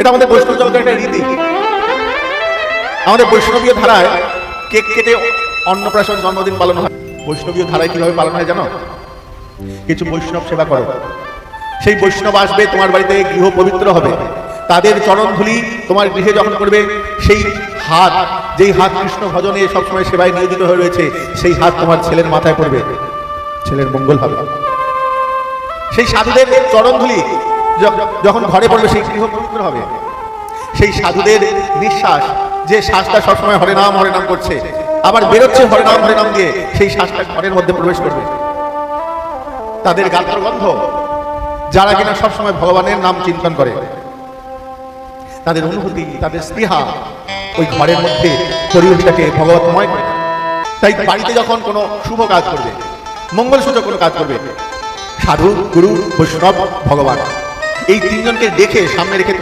এটা আমাদের বৈষ্ণব জগতের একটা রীতি। আমাদের বৈষ্ণবীয় ধারায় কেক কেটে অন্নপ্রাশন জন্মদিন পালন হয়। বৈষ্ণবীয় ধারায় কিভাবে পালন হয় জানো? কিছু বৈষ্ণব সেবা করো, সেই বৈষ্ণব আসবে তোমার বাড়িতে, গৃহ পবিত্র হবে, তাদের চরণ ধুলি তোমার গৃহে যখন করবে, সেই হাত, যেই হাত কৃষ্ণ ভজনে সবসময় সেবায় নিয়োজিত হয়ে রয়েছে, সেই হাত তোমার ছেলের মাথায় পড়বে, ছেলের মঙ্গল হবে। সেই সাধুদের চরণ ধুলি যখন ঘরে পড়বে, সেই গৃহ পবিত্র হবে। সেই সাধুদের নিঃশ্বাস, যে শ্বাসটা সবসময় হরে নাম করছে, আবার বেরোচ্ছে হরে নাম দিয়ে, সেই শ্বাসটা ঘরের মধ্যে প্রবেশ করবে। তাদের গাত্রগন্ধ, যারা কিনা সবসময় ভগবানের নাম চিন্তন করে, তাদের অনুভূতি, তাদের স্পৃহা ওই ঘরের মধ্যে পরিবেশটাকে ভগবতময় করে। তাই বাড়িতে যখন কোনো শুভ কাজ করবে, মঙ্গলসূচক কোনো কাজ করবে, সাধু, গুরু, বৈষ্ণব, ভগবান, এই তিনজনকে দেখে সামনে রেখে